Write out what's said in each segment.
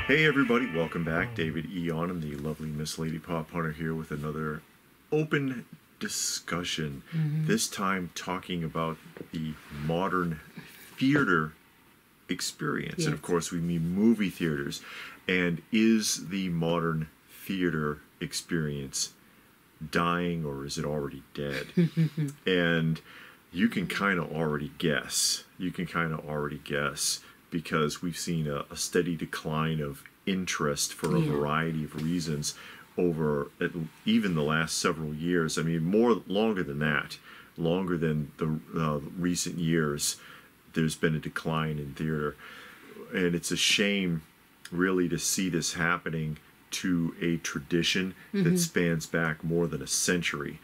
Hey everybody, welcome back. David Eon and the lovely Miss Lady Pop Hunter here with another open discussion. This time talking about the modern theater experience. And of course we mean movie theaters. And is the modern theater experience dying or is it already dead? And you can kind of already guess. Because we've seen a steady decline of interest for a variety of reasons over even the last several years. I mean, longer than that, longer than the recent years, there's been a decline in theater. And it's a shame, really, to see this happening to a tradition that spans back more than a century.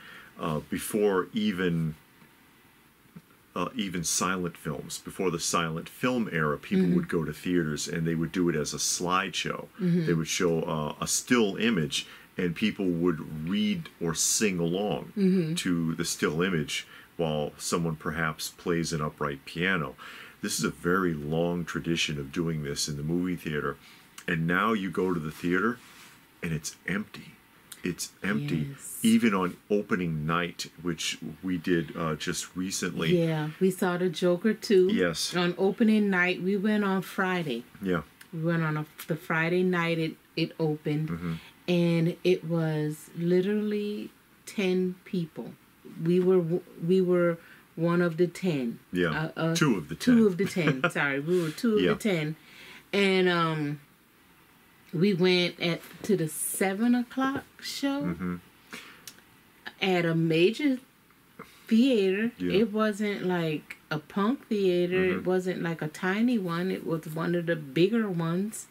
Before even silent films, before the silent film era, people would go to theaters and they would do it as a slideshow. They would show a still image and people would read or sing along to the still image while someone perhaps plays an upright piano. This is a very long tradition of doing this in the movie theater. And now you go to the theater and it's empty. It's empty, even on opening night, which we did just recently. Yeah, we saw The Joker too. Yes. On opening night, we went on Friday. Yeah. We went on the Friday night it opened, and it was literally 10 people. We were one of the 10. Yeah. 2 of the 10. 2 of the 10. Sorry, we were 2 of the 10, and we went to the 7 o'clock show at a major theater. It wasn't like a punk theater. It wasn't like a tiny one. It was one of the bigger ones.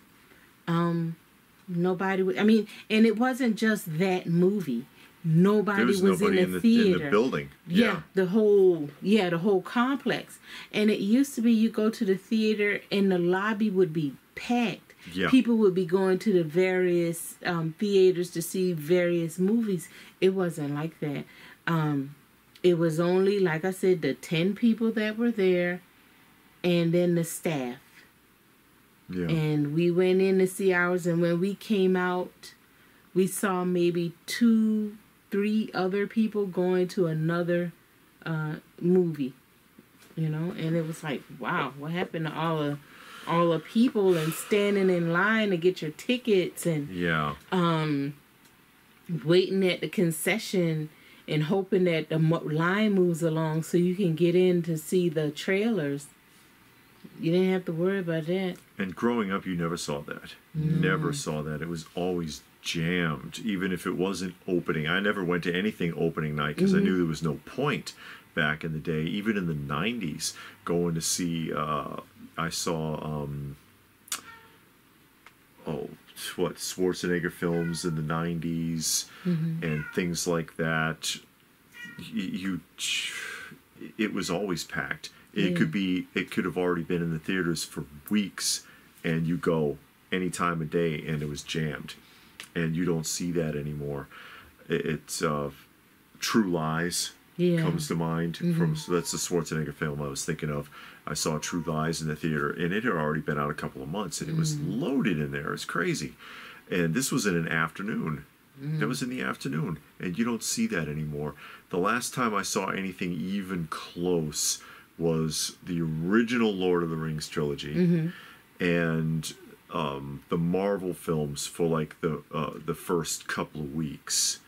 Nobody would. I mean, and it wasn't just that movie. Nobody was in the theater. In the building. The whole complex. And it used to be you go to the theater and the lobby would be packed. Yeah. People would be going to the various theaters to see various movies. It wasn't like that. It was only, like I said, the 10 people that were there and then the staff. Yeah. And we went in to see ours, and when we came out, we saw maybe 2-3 other people going to another movie. You know, and it was like, wow, what happened to all the people and standing in line to get your tickets and waiting at the concession and hoping that the line moves along so you can get in to see the trailers. You didn't have to worry about that. And growing up, you never saw that. Never saw that. It was always jammed, even if it wasn't opening. I never went to anything opening night because I knew there was no point back in the day. Even in the 90s, going to see... I saw, Schwarzenegger films in the 90s and things like that. It was always packed. It could have already been in the theaters for weeks, and you go any time of day and it was jammed. And you don't see that anymore. It's True Lies. Comes to mind that's the Schwarzenegger film I was thinking of. I saw True Lies in the theater, and it had already been out a couple of months, and it was loaded in there. It's crazy. And this was in an afternoon. It was in the afternoon, and you don't see that anymore. The last time I saw anything even close was the original Lord of the Rings trilogy, and the Marvel films for like the first couple of weeks.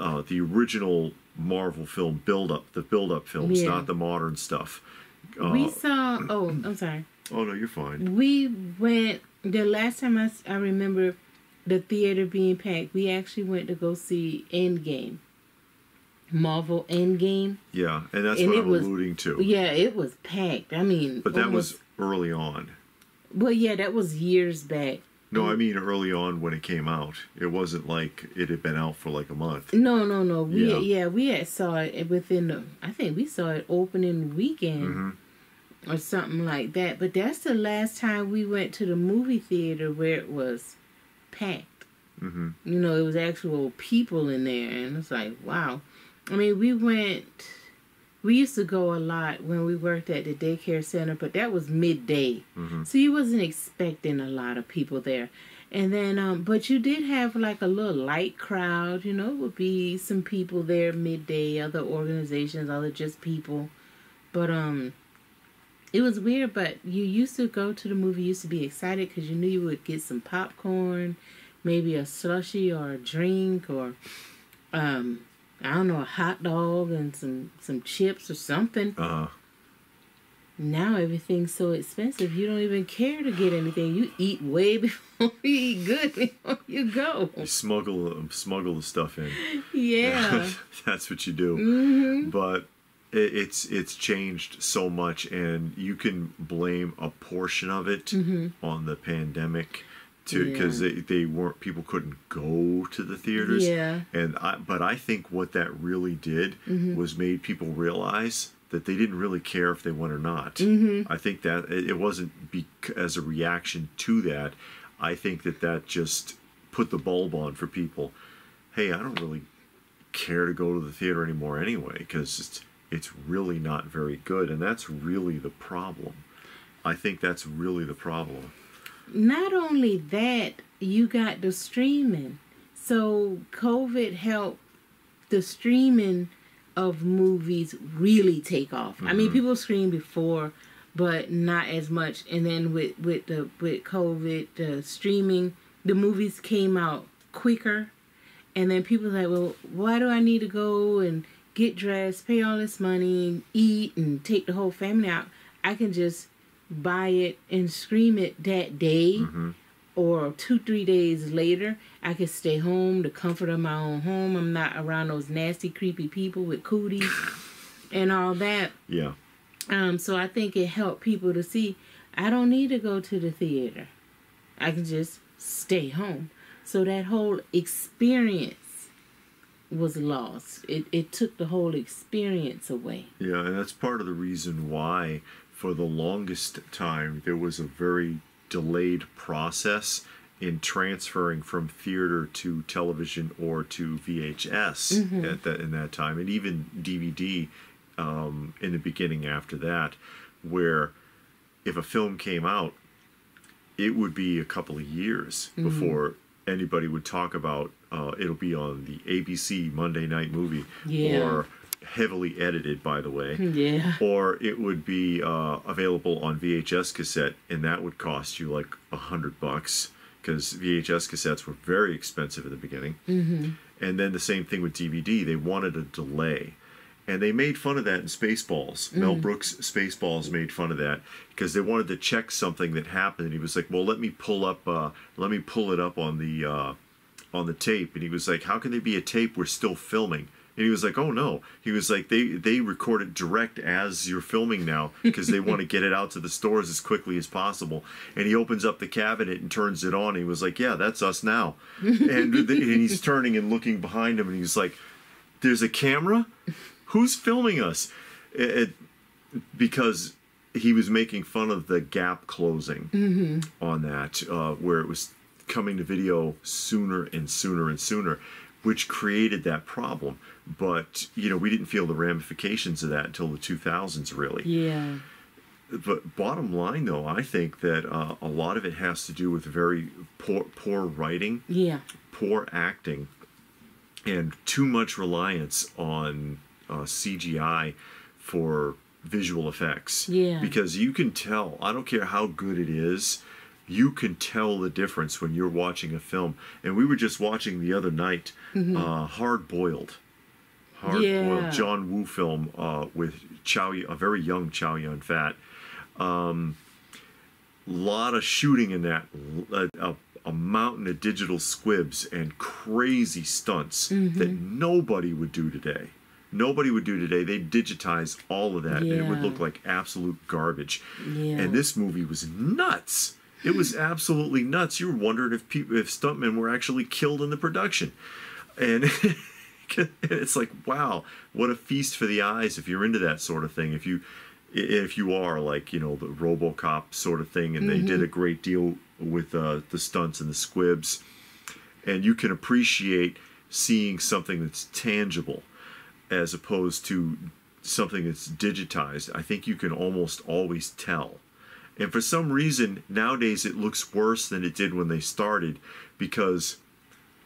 The original Marvel film the build-up films, not the modern stuff. We saw... Oh, I'm sorry. Oh, no, you're fine. We went... The last time I remember the theater being packed, we actually went to go see Endgame. Marvel Endgame. Yeah, and that's what I'm alluding to. Yeah, it was packed. I mean... But that was early on. Well, yeah, that was years back. No, I mean early on when it came out. It wasn't like it had been out for like a month. No. We had saw it within I think we saw it opening weekend or something like that. But that's the last time we went to the movie theater where it was packed. You know, it was actual people in there, and it's like, wow. I mean, we went We used to go a lot when we worked at the daycare center, but that was midday. So you wasn't expecting a lot of people there. And then, but you did have like a little light crowd, it would be some people there midday, other organizations, other just people. But, it was weird, but you used to go to the movie, you used to be excited because you knew you would get some popcorn, maybe a slushie or a drink or, I don't know, a hot dog and some chips or something. Now everything's so expensive, you don't even care to get anything. You eat way before you eat good before you go. You smuggle the stuff in. Yeah. That's what you do. But it's changed so much, and you can blame a portion of it on the pandemic. Because they weren't, people couldn't go to the theaters, but I think what that really did was made people realize that they didn't really care if they went or not. I think that it wasn't as a reaction to that. I think that just put the bulb on for people. Hey, I don't really care to go to the theater anymore anyway, because it's really not very good, and that's really the problem. I think that's really the problem. Not only that, you got the streaming. So COVID helped the streaming of movies really take off. I mean, people streamed before, but not as much. And then with COVID, the streaming, the movies came out quicker. And then people were like, well, why do I need to go and get dressed, pay all this money, and eat, and take the whole family out? I can just buy it and stream it that day or 2-3 days later. I can stay home, the comfort of my own home. I'm not around those nasty, creepy people with cooties and all that. Yeah. So I think it helped people to see, I don't need to go to the theater. I can just stay home. So that whole experience was lost. It took the whole experience away. Yeah, and that's part of the reason why for the longest time there was a very delayed process in transferring from theater to television or to VHS in that time, and even DVD in the beginning after that, where if a film came out, it would be a couple of years before anybody would talk about it'll be on the ABC Monday Night Movie, or heavily edited, by the way, or it would be available on VHS cassette, and that would cost you like $100 because VHS cassettes were very expensive at the beginning. And then the same thing with DVD. They wanted a delay, and they made fun of that in Spaceballs. Mel Brooks' Spaceballs made fun of that because they wanted to check something that happened, and he was like, well, let me pull it up on the tape. And he was like, how can there be a tape? We're still filming. And he was like, oh no. He was like, they record it direct as you're filming now because they want to get it out to the stores as quickly as possible. And he opens up the cabinet and turns it on. And he was like, yeah, that's us now. And he's turning and looking behind him, and he's like, there's a camera? Who's filming us? Because he was making fun of the gap closing on that, where it was coming to video sooner and sooner and sooner, which created that problem. But, we didn't feel the ramifications of that until the 2000s, really. Yeah. But bottom line, though, I think that a lot of it has to do with very poor writing, poor acting, and too much reliance on CGI for visual effects. Yeah. Because you can tell, I don't care how good it is, you can tell the difference when you're watching a film. And we were just watching the other night, Hard Boiled, John Woo film with a very young Chow Yun-fat. Lot of shooting in that, a mountain of digital squibs and crazy stunts that nobody would do today. Nobody would do today. They'd digitize all of that, and it would look like absolute garbage. Yeah. And this movie was nuts. It was absolutely nuts. You were wondering if stuntmen were actually killed in the production. And it's like, wow, what a feast for the eyes if you're into that sort of thing. If you are like, the RoboCop sort of thing, and they did a great deal with the stunts and the squibs. And you can appreciate seeing something that's tangible as opposed to something that's digitized, I think you can almost always tell. And for some reason, nowadays it looks worse than it did when they started, because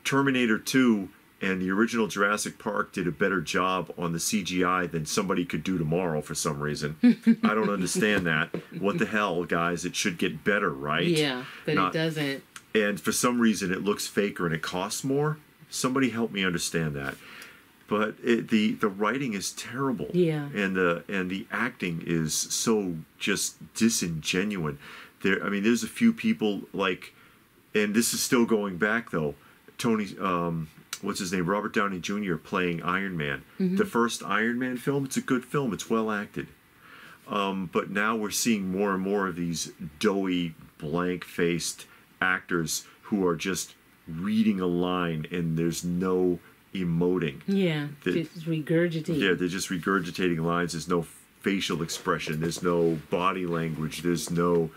Terminator 2 and the original Jurassic Park did a better job on the CGI than somebody could do tomorrow for some reason. I don't understand that. What the hell, guys? It should get better, right? Yeah, but it doesn't. And for some reason, it looks faker and it costs more. Somebody help me understand that. But the writing is terrible. Yeah. And the acting is so just disingenuous. There's a few people like, and this is still going back though. Tony, what's his name? Robert Downey Jr. playing Iron Man. Mm-hmm. The first Iron Man film, it's a good film. It's well acted. But now we're seeing more and more of these doughy, blank-faced actors who are just reading a line and there's no emoting. Yeah, just regurgitating. Yeah, they're just regurgitating lines. There's no facial expression. There's no body language. There's no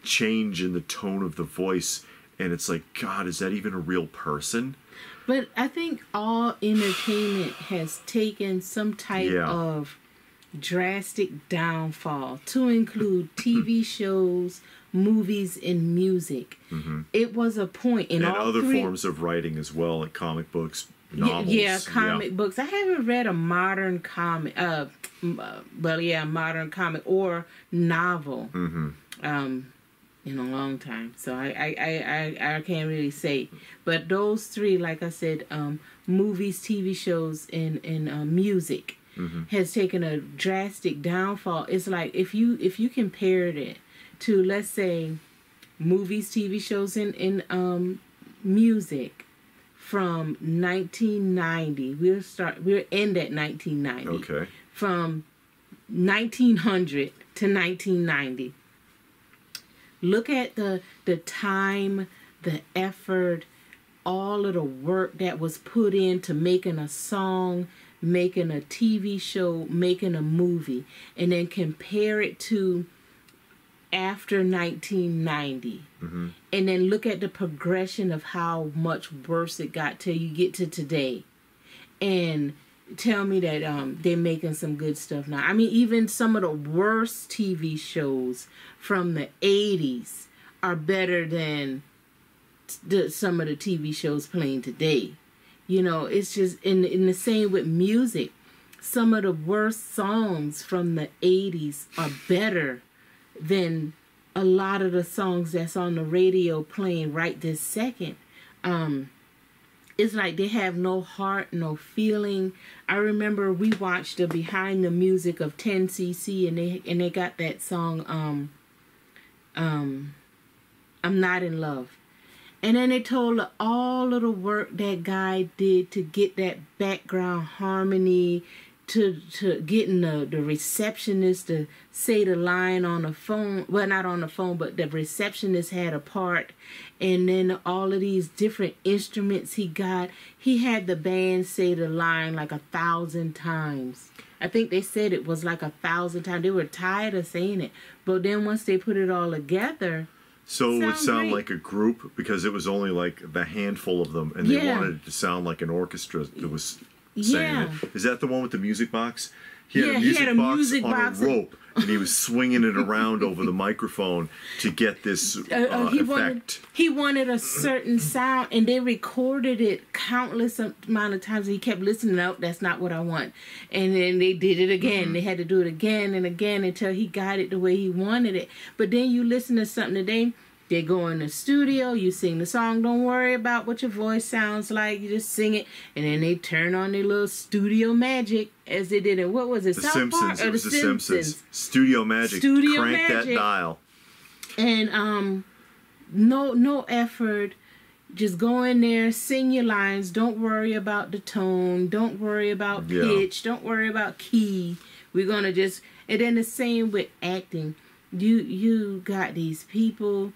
change in the tone of the voice. And it's like, God, is that even a real person? But I think all entertainment has taken some type of drastic downfall, to include TV shows, movies, and music. Mm-hmm. It was a point in all other forms of writing as well, like comic books, novels. Yeah, comic books. I haven't read a modern comic, modern comic or novel. Mm-hmm. In a long time, so I can't really say, but those three, like I said, movies, TV shows, and music mm-hmm. has taken a drastic downfall. It's like if you compared it to, let's say, movies, TV shows, and music from 1990. We'll end at 1990. Okay. From 1900 to 1990. Look at the time, the effort, all of the work that was put into making a song, making a TV show, making a movie, and then compare it to after 1990. Mm-hmm. And then look at the progression of how much worse it got till you get to today. And tell me that they're making some good stuff now. I mean, even some of the worst TV shows from the 80s are better than some of the TV shows playing today. You know, it's just in the same with music. Some of the worst songs from the 80s are better than a lot of the songs that's on the radio playing right this second. It's like they have no heart, no feeling. I remember we watched the behind the music of 10cc, and they got that song, I'm Not in Love. And then they told all of the work that guy did to get that background harmony, to getting the receptionist to say the line on the phone. Well, not on the phone, but the receptionist had a part. And then all of these different instruments he got. He had the band say the line like 1,000 times. I think they said it was like 1,000 times. They were tired of saying it. But then once they put it all together... So it would sound like a group, because it was only like the handful of them, and they wanted it to sound like an orchestra that was saying it. Is that the one with the music box? He had a music box on a rope, and he was swinging it around over the microphone to get this effect. He wanted a certain sound, and they recorded it countless amount of times. He kept listening out. That's not what I want. And then they did it again. Mm-hmm. They had to do it again and again until he got it the way he wanted it. But then you listen to something today. They go in the studio, you sing the song, don't worry about what your voice sounds like, you just sing it, and then they turn on their little studio magic, as they did in, what was it, The Simpsons? It was The Simpsons. Studio magic. Crank that dial. And no effort, just go in there, sing your lines, don't worry about the tone, don't worry about pitch, don't worry about key, we're gonna just, and then the same with acting. You got these people,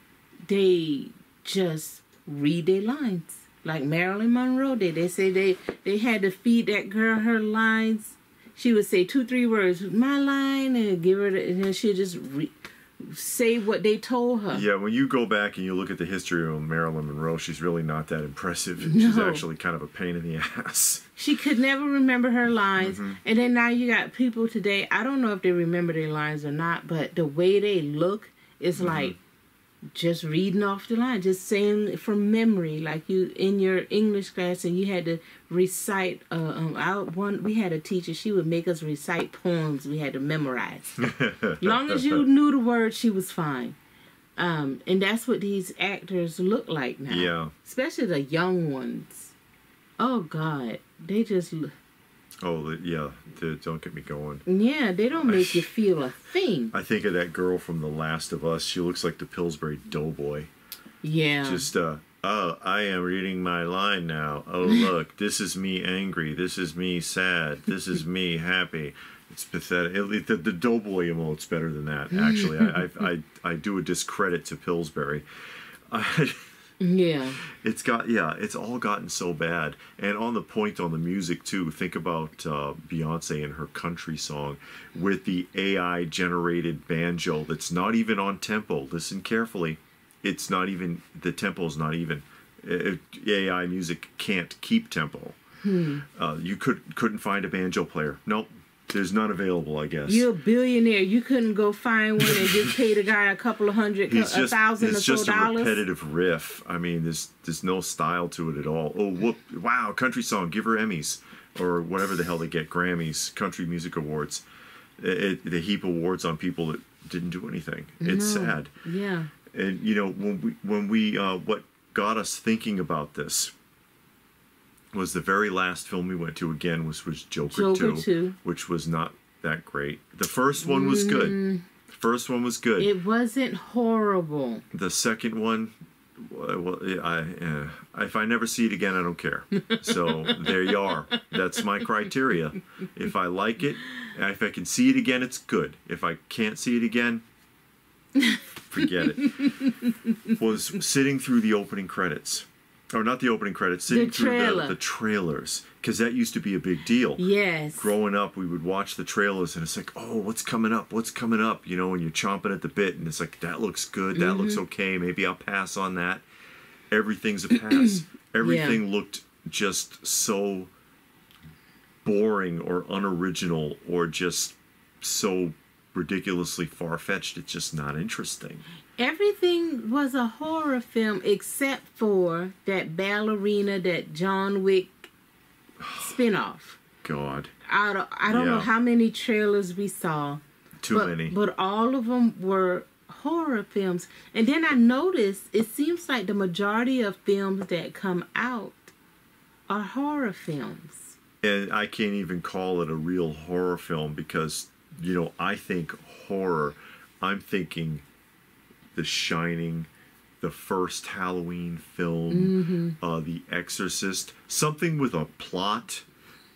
they just read their lines like Marilyn Monroe did. They say they had to feed that girl her lines. She would say 2-3 words, my line, and give her and then she'd just say what they told her. Yeah, when you go back and you look at the history of Marilyn Monroe, she's really not that impressive. No. She's actually kind of a pain in the ass. She could never remember her lines. Mm-hmm. And then now you got people today, I don't know if they remember their lines or not, but the way they look is Mm-hmm. like just reading off the line, just saying from memory, like you in your English class and you had to recite. We had a teacher, she would make us recite poems we had to memorize. Long as you knew the words, she was fine. And that's what these actors look like now. Yeah. Especially the young ones. Oh, God. They just... Oh, yeah. Don't get me going. Yeah, they don't make you feel a thing. I think of that girl from The Last of Us. She looks like the Pillsbury Doughboy. Yeah. Just, oh, I am reading my line now. Oh, look, this is me angry. This is me sad. This is me happy. It's pathetic. The Doughboy emote's better than that, actually. I do a discredit to Pillsbury. Yeah. It's all gotten so bad. And on the point on the music, too, think about Beyonce and her country song with the AI-generated banjo that's not even on tempo. Listen carefully. It's not even, the tempo's not even. AI music can't keep tempo. You couldn't find a banjo player. Nope. There's none available, I guess. You're a billionaire. You couldn't go find one and just pay the guy a couple of hundred, $1,000 or so dollars. It's just a repetitive riff. I mean, there's no style to it at all. Oh, whoop! Wow, country song. Give her Emmys or whatever the hell they get, Grammys, Country Music Awards. They heap awards on people that didn't do anything. It's sad. Yeah. And you know, when we what got us thinking about this was the very last film we went to again, was Joker 2, which was not that great. The first one was good. The first one was good. It wasn't horrible. The second one, well, if I never see it again, I don't care. So there you are. That's my criteria. If I like it, if I can see it again, it's good. If I can't see it again, forget it. Was sitting through the opening credits. Or not the opening credits, sitting through the trailers. Because that used to be a big deal. Yes. Growing up, we would watch the trailers, and it's like, oh, what's coming up? What's coming up? You know, and you're chomping at the bit, and it's like, that looks good. That looks okay. Maybe I'll pass on that. Everything's a pass. Everything looked just so boring or unoriginal or just so ridiculously far-fetched. It's just not interesting. Everything was a horror film except for that ballerina, that John Wick spinoff. God. I don't know how many trailers we saw. Too many. But all of them were horror films. And then I noticed it seems like the majority of films that come out are horror films. And I can't even call it a real horror film because, you know, I think horror, I'm thinking The Shining, the first Halloween film, The Exorcist, something with a plot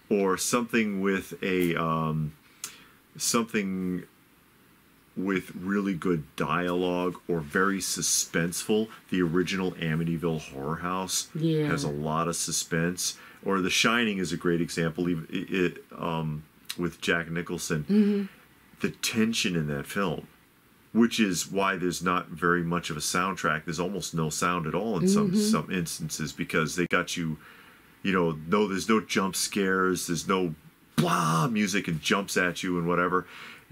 or something with a something with really good dialogue or very suspenseful. The original Amityville Horror House has a lot of suspense. Or The Shining is a great example. With Jack Nicholson, the tension in that film, which is why there's not very much of a soundtrack. There's almost no sound at all in some instances because they got you, you know, there's no jump scares. There's no blah music and jumps at you and whatever.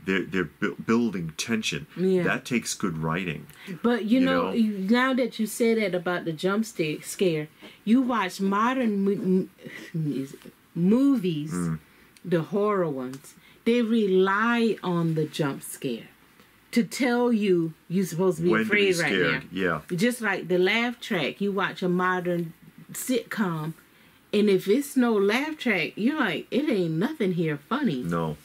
They're building tension. Yeah. That takes good writing. But you know, now that you say that about the jump scare, you watch modern movies, the horror ones, they rely on the jump scare to tell you you're supposed to be afraid right now. Yeah. Just like the laugh track, you watch a modern sitcom, and if it's no laugh track, you're like, it ain't nothing here funny. No.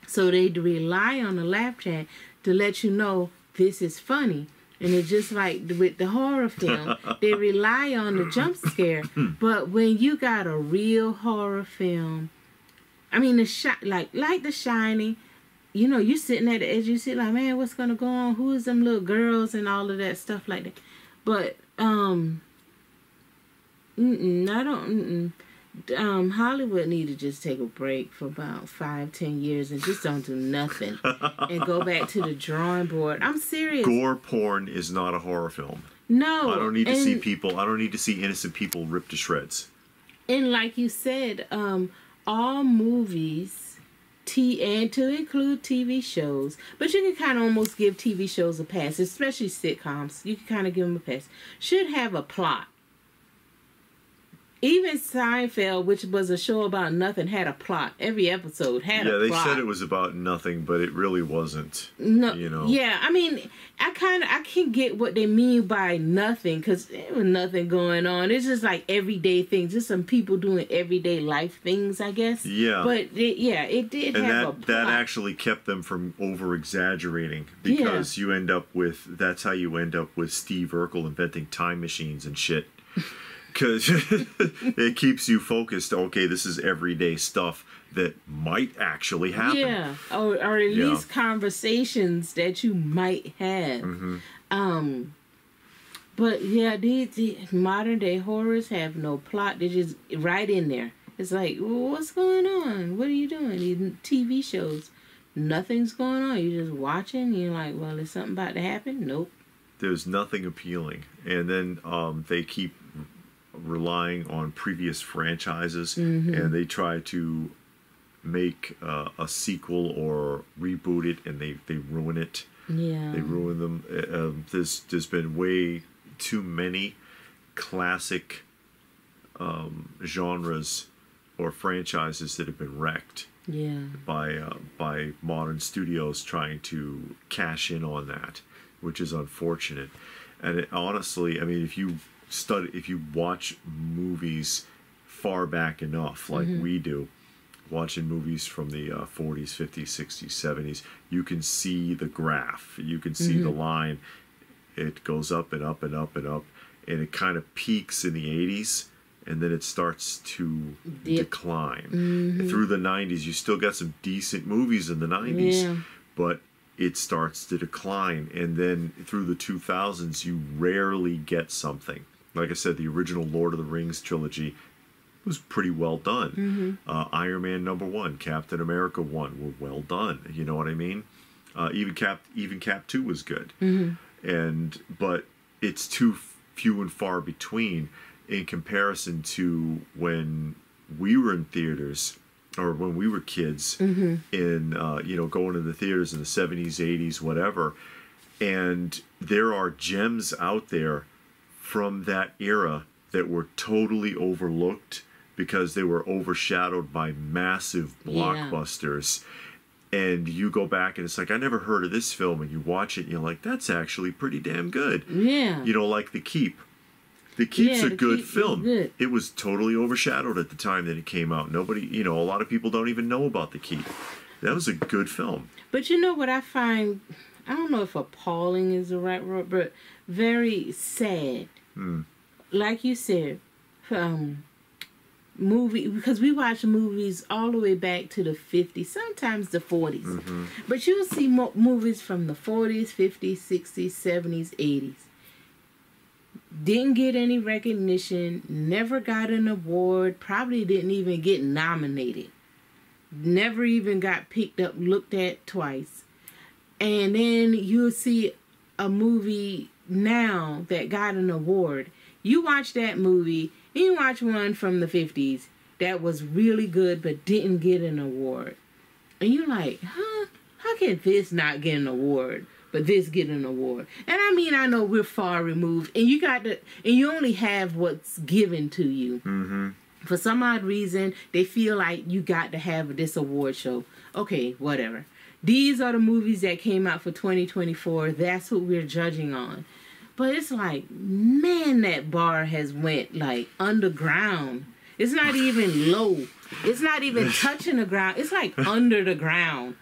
So they rely on the laugh track to let you know this is funny. And it's just like with the horror film, they rely on the jump scare. But when you got a real horror film, I mean, like The Shining, you know, you sitting at the edge, you sit like, man, what's gonna go on? Who is them little girls and all of that stuff like that? But Hollywood need to just take a break for about 5-10 years and just don't do nothing and go back to the drawing board. I'm serious. Gore porn is not a horror film. No, I don't need to see people. I don't need to see innocent people ripped to shreds. And like you said, all movies, and to include TV shows, but you can kind of almost give TV shows a pass, especially sitcoms. You can kind of give them a pass. Should have a plot. Even Seinfeld, which was a show about nothing, had a plot. Every episode had a plot. Yeah, they said it was about nothing, but it really wasn't. No, you know. Yeah, I mean, I can get what they mean by nothing, because there was nothing going on. It's just like everyday things, just some people doing everyday life things, I guess. Yeah. But it did and have a plot. that actually kept them from over exaggerating, because you end up with, that's how you end up with Steve Urkel inventing time machines and shit. Because it keeps you focused. Okay, this is everyday stuff that might actually happen. Yeah, or at least conversations that you might have. Mm-hmm. But yeah, these modern day horrors have no plot. They're just right in there. It's like, well, what's going on? What are you doing? These TV shows, nothing's going on. You're just watching. You're like, well, is something about to happen? Nope. There's nothing appealing. And then they keep relying on previous franchises, and they try to make a sequel or reboot it, and they ruin it. Yeah, they ruin them. There's been way too many classic genres or franchises that have been wrecked. Yeah, by modern studios trying to cash in on that, which is unfortunate. And honestly, I mean, if you watch movies far back enough, like we do, watching movies from the 40s, 50s, 60s, 70s, you can see the graph. You can see the line. It goes up and up and up and up, and it kind of peaks in the 80s, and then it starts to decline. Through the 90s, you still got some decent movies in the 90s, but it starts to decline. And then through the 2000s, you rarely get something. Like I said, the original Lord of the Rings trilogy was pretty well done. Iron Man #1, Captain America 1 were well done. You know what I mean? Even Cap 2 was good. But it's too few and far between in comparison to when we were in theaters, or when we were kids, in going to the theaters in the 70s, 80s, whatever. And there are gems out there from that era that were totally overlooked because they were overshadowed by massive blockbusters. And you go back and it's like, I never heard of this film, and you watch it and you're like, that's actually pretty damn good. Yeah. You know, like The Keep. The Keep's a good film. Good. It was totally overshadowed at the time that it came out. Nobody, a lot of people don't even know about The Keep. That was a good film. But you know what I find, I don't know if appalling is the right word, but very sad. Like you said, because we watch movies all the way back to the 50s, sometimes the 40s. But you'll see movies from the 40s, 50s, 60s, 70s, 80s. Didn't get any recognition, never got an award, probably didn't even get nominated. Never even got picked up, looked at twice. And then you'll see a movie now that got an award. You watch that movie, and you watch one from the 50s that was really good but didn't get an award. And you're like, huh? How can this not get an award, but this get an award? And I mean, I know we're far removed, and you only have what's given to you. For some odd reason, they feel like you got to have this award show. Okay, whatever. These are the movies that came out for 2024. That's what we're judging on. But it's like, man, that bar has went like underground. It's not even low. It's not even touching the ground. It's like under the ground.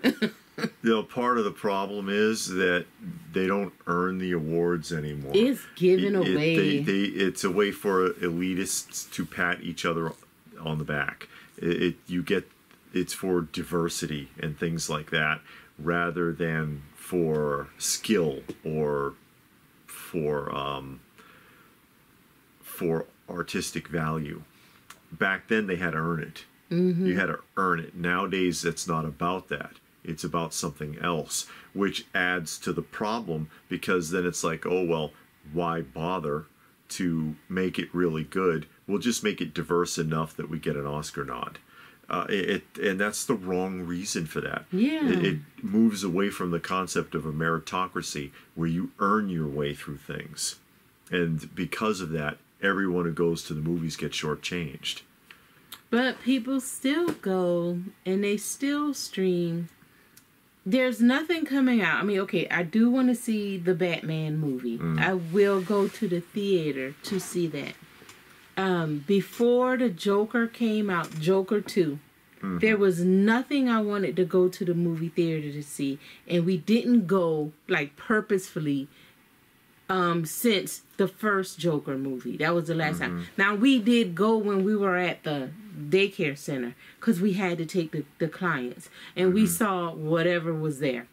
Part of the problem is that they don't earn the awards anymore. It's given away. It's a way for elitists to pat each other on the back. It's for diversity and things like that, rather than for skill or for artistic value. back then they had to earn it. You had to earn it. Nowadays, it's not about that. It's about something else, which adds to the problem, because then it's like, oh, well, why bother to make it really good? We'll just make it diverse enough that we get an Oscar nod. And that's the wrong reason for that. Yeah. It moves away from the concept of a meritocracy where you earn your way through things. And because of that, everyone who goes to the movies gets shortchanged. But people still go and they still stream. There's nothing coming out. I mean, okay, I do want to see the Batman movie. I will go to the theater to see that. Before the Joker came out, Joker 2, there was nothing I wanted to go to the movie theater to see. And we didn't go, like, purposefully since the first Joker movie. That was the last time. Now, we did go when we were at the daycare center because we had to take the clients. And we saw whatever was there.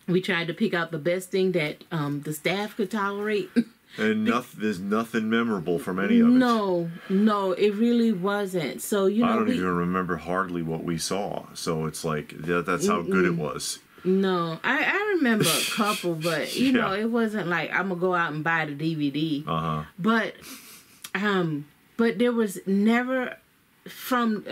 We tried to pick out the best thing that the staff could tolerate. And there's nothing memorable from any of it. No, it really wasn't. So, you know, I don't even remember hardly what we saw. So it's like, that's how good it was. No, I remember a couple, but, you know, it wasn't like I'm going to go out and buy the DVD. But there was never, from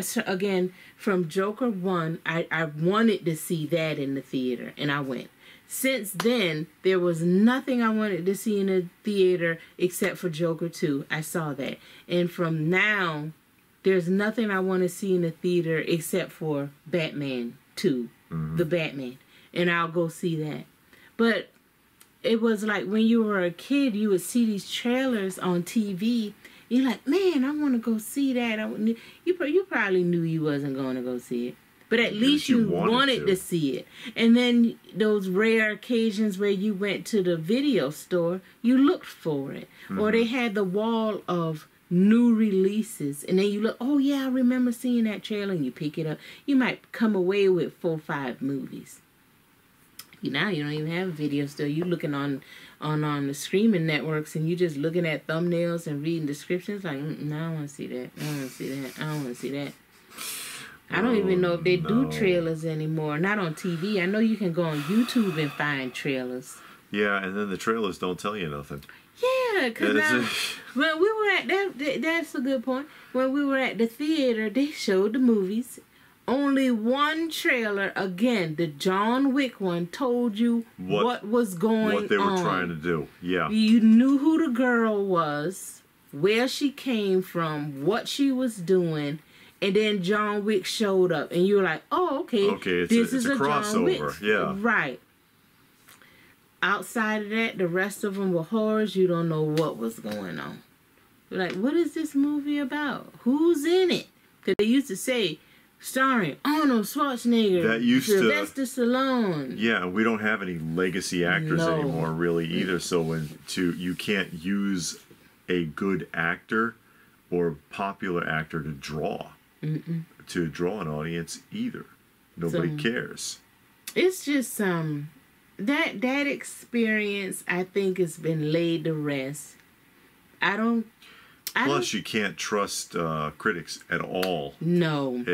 Joker 1, I wanted to see that in the theater, and I went. Since then, there was nothing I wanted to see in the theater except for Joker 2. I saw that. And from now, there's nothing I want to see in the theater except for Batman 2, the Batman. And I'll go see that. But it was like when you were a kid, you would see these trailers on TV. You're like, man, I want to go see that. You probably knew you wasn't going to go see it. But at least you wanted to see it. And then those rare occasions where you went to the video store, you looked for it. Or they had the wall of new releases. And then you look, oh yeah, I remember seeing that trailer, and you pick it up. You might come away with 4 or 5 movies. Now you don't even have a video store. You're looking on the streaming networks, and you're just looking at thumbnails and reading descriptions like, no, I don't want to see that. I don't want to see that. I don't want to see that. I don't even know if they do trailers anymore. Not on TV. I know you can go on YouTube and find trailers. Yeah, and then the trailers don't tell you nothing. Yeah, because when we were at that's a good point. When we were at the theater, they showed the movies. Only one trailer, again, the John Wick one, told you what was going on. What they were trying to do, yeah. You knew who the girl was, where she came from, what she was doing. And then John Wick showed up, and you were like, "Oh, okay, this is a crossover." John Wick. Yeah, right. Outside of that, the rest of them were horrors. You don't know what was going on. You're like, what is this movie about? Who's in it? Because they used to say, starring Arnold Schwarzenegger, that used Sylvester Stallone. Yeah, we don't have any legacy actors anymore, really, either. So you can't use a good actor or popular actor to draw. To draw an audience either. Nobody cares. It's just that experience, I think, has been laid to rest. Plus, you can't trust critics at all. No.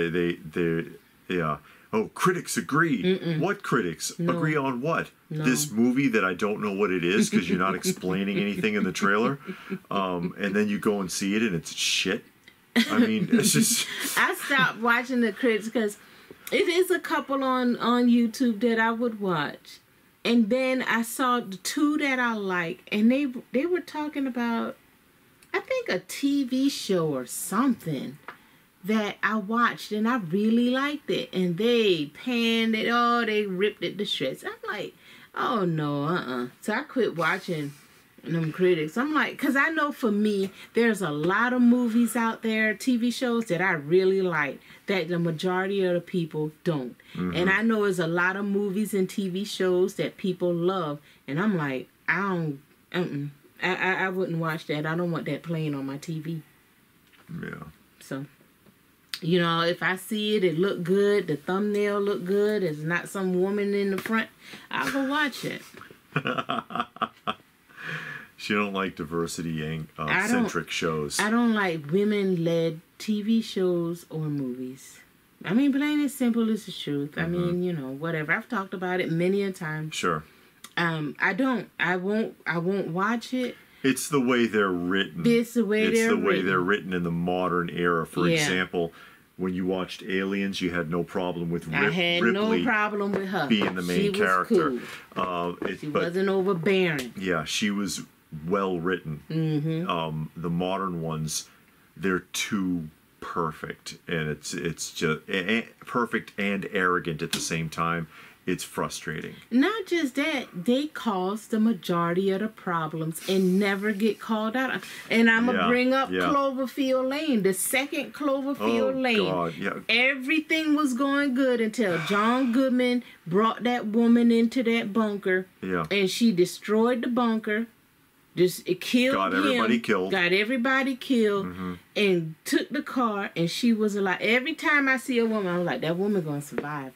Yeah. Oh, critics agree. What critics? Agree on what? No. This movie that I don't know what it is because you're not explaining anything in the trailer. And then you go and see it and it's shit. I mean, it's just... I stopped watching the critics because it is a couple on YouTube that I would watch. And then I saw the 2 that I like, and they were talking about, I think, a TV show or something that I watched, and I really liked it. And they panned it, they ripped it to shreds. I'm like, oh, no, So I quit watching them critics. I'm like, because I know for me, there's a lot of movies out there, TV shows that I really like that the majority of the people don't. And I know there's a lot of movies and TV shows that people love, and I'm like, I wouldn't watch that. I don't want that playing on my TV. Yeah. So, you know, if I see it look good, the thumbnail look good, there's not some woman in the front, I'll go watch it. She don't like diversity centric shows. I don't like women-led TV shows or movies. I mean, plain and simple is the truth. Mm-hmm. I mean, you know, whatever. I've talked about it many a time. Sure. I won't watch it. It's the way they're written. It's the way they're written in the modern era. For example, when you watched Aliens, you had no problem with Ripley. I had no problem with her being the main character. Cool. She wasn't overbearing. Yeah, she was well written. Mm-hmm. The modern ones, they're too perfect, and it's just perfect and arrogant at the same time. It's frustrating. Not just that, they cause the majority of the problems and never get called out. And I'm going to bring up Cloverfield Lane, the second Cloverfield Lane. God, yeah. Everything was going good until John Goodman brought that woman into that bunker. Yeah. And she destroyed the bunker. It killed him. Got everybody killed. Mm-hmm. And took the car, and she was alive. Every time I see a woman, I'm like, that woman going to survive.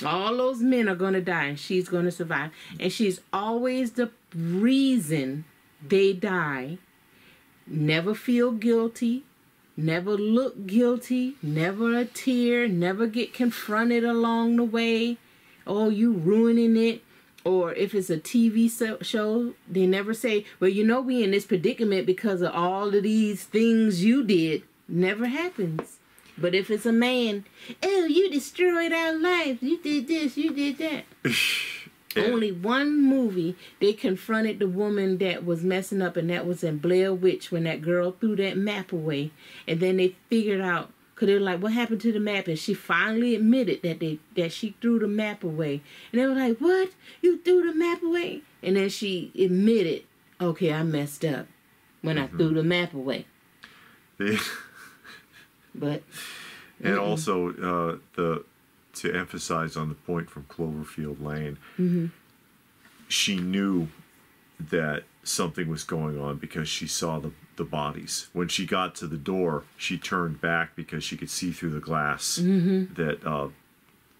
All those men are going to die, and she's going to survive. And she's always the reason they die. Never feel guilty. Never look guilty. Never a tear. Never get confronted along the way. Oh, you ruining it. Or if it's a TV show, they never say, well, you know, we in this predicament because of all of these things you did. Never happens. But if it's a man, oh, you destroyed our lives. You did this, you did that. Only one movie, they confronted the woman that was messing up, and that was in Blair Witch when that girl threw that map away. And then they figured out, because they were like, what happened to the map? And she finally admitted that she threw the map away. And they were like, what? You threw the map away? And then she admitted, okay, I messed up when I threw the map away. But and also to emphasize on the point from Cloverfield Lane, she knew that something was going on because she saw the bodies. When she got to the door, she turned back because she could see through the glass that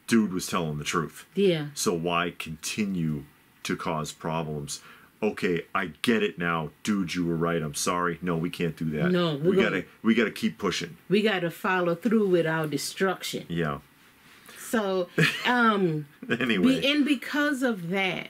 dude was telling the truth. Yeah. So why continue to cause problems? Okay, I get it now. Dude, you were right. I'm sorry. No, we can't do that. No, we gotta keep pushing. We gotta follow through with our destruction. Yeah. So, anyway. And because of that,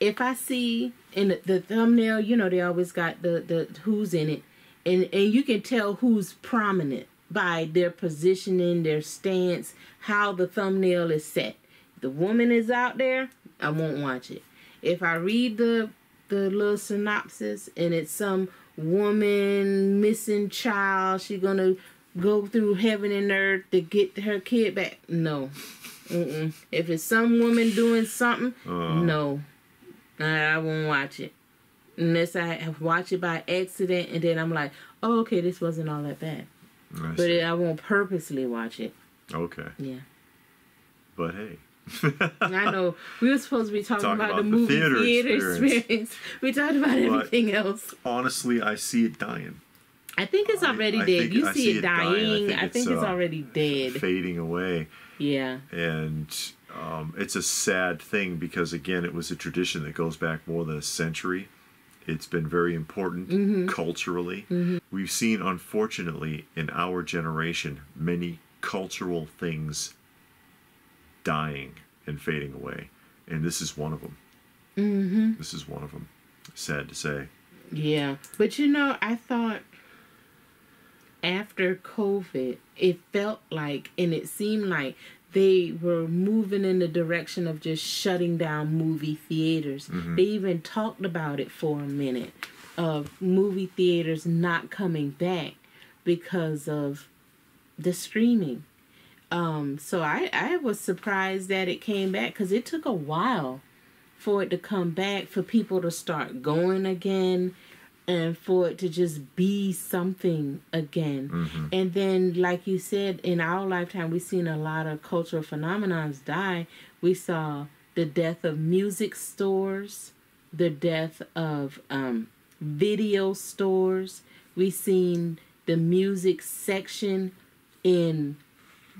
if I see in the thumbnail, you know, they always got the who's in it, and you can tell who's prominent by their positioning, their stance, how the thumbnail is set. If the woman is out there, I won't watch it. If I read the little synopsis and it's some woman missing child, she's gonna go through heaven and earth to get her kid back, no. If it's some woman doing something, no, I won't watch it unless I watch it by accident, and then I'm like, oh, okay, this wasn't all that bad. But I won't purposely watch it. Okay. Yeah. But hey. I know. We were supposed to be talking about the movie theater experience. We talked about everything else. Honestly, I see it dying. I think it's already dead. You see it dying. I think it's already dead. Fading away. Yeah. And it's a sad thing because, again, it was a tradition that goes back more than a century. It's been very important culturally. We've seen, unfortunately, in our generation, many cultural things dying and fading away, and this is one of them. This is one of them. Sad to say. Yeah, but you know, I thought after COVID, it felt like, and it seemed like they were moving in the direction of just shutting down movie theaters. They even talked about it for a minute, of movie theaters not coming back because of the streaming. So I was surprised that it came back, because it took a while for it to come back, for people to start going again, and for it to just be something again. And then, like you said, in our lifetime, we've seen a lot of cultural phenomena die. We saw the death of music stores, the death of video stores. We've seen the music section in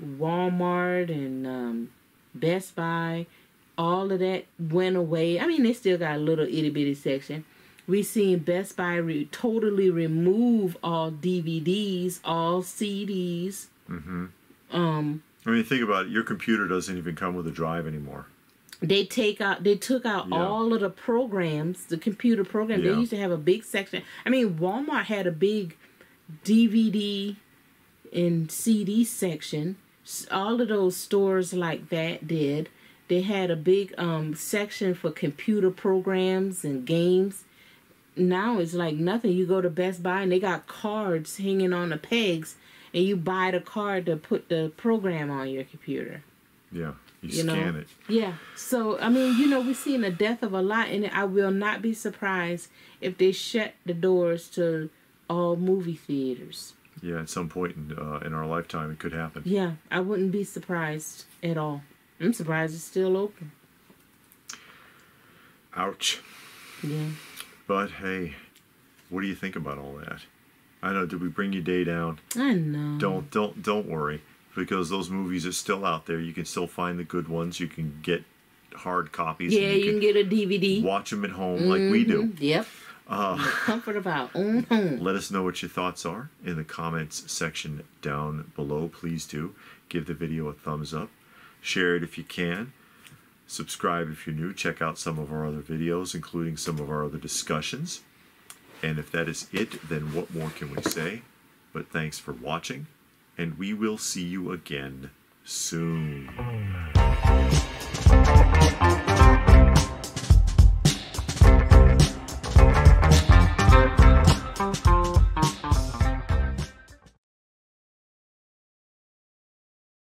Walmart and Best Buy. All of that went away. I mean, they still got a little itty bitty section, We seen Best Buy totally remove all DVDs, all CDs. Mm-hmm. I mean, think about it. Your computer doesn't even come with a drive anymore. They took out all of the programs, the computer program. They used to have a big section. I mean, Walmart had a big DVD and CD section. All of those stores like that did. They had a big section for computer programs and games. Now it's like nothing. You go to Best Buy and they got cards hanging on the pegs, and you buy the card to put the program on your computer. Yeah, you scan it. Yeah. So, I mean, we're seeing the death of a lot, and I will not be surprised if they shut the doors to all movie theaters. Yeah, at some point in our lifetime, it could happen. Yeah, I wouldn't be surprised at all. I'm surprised it's still open. Ouch. Yeah. But hey, what do you think about all that? I know. Did we bring your day down? I know. Don't worry, because those movies are still out there. You can still find the good ones. You can get hard copies. Yeah, you can get a DVD. Watch them at home like we do. Yep. Comfort of our own home. Let us know what your thoughts are in the comments section down below. Please do give the video a thumbs up. Share it if you can. Subscribe if you're new. Check out some of our other videos, including some of our other discussions. And if that is it, then what more can we say? But thanks for watching, and we will see you again soon.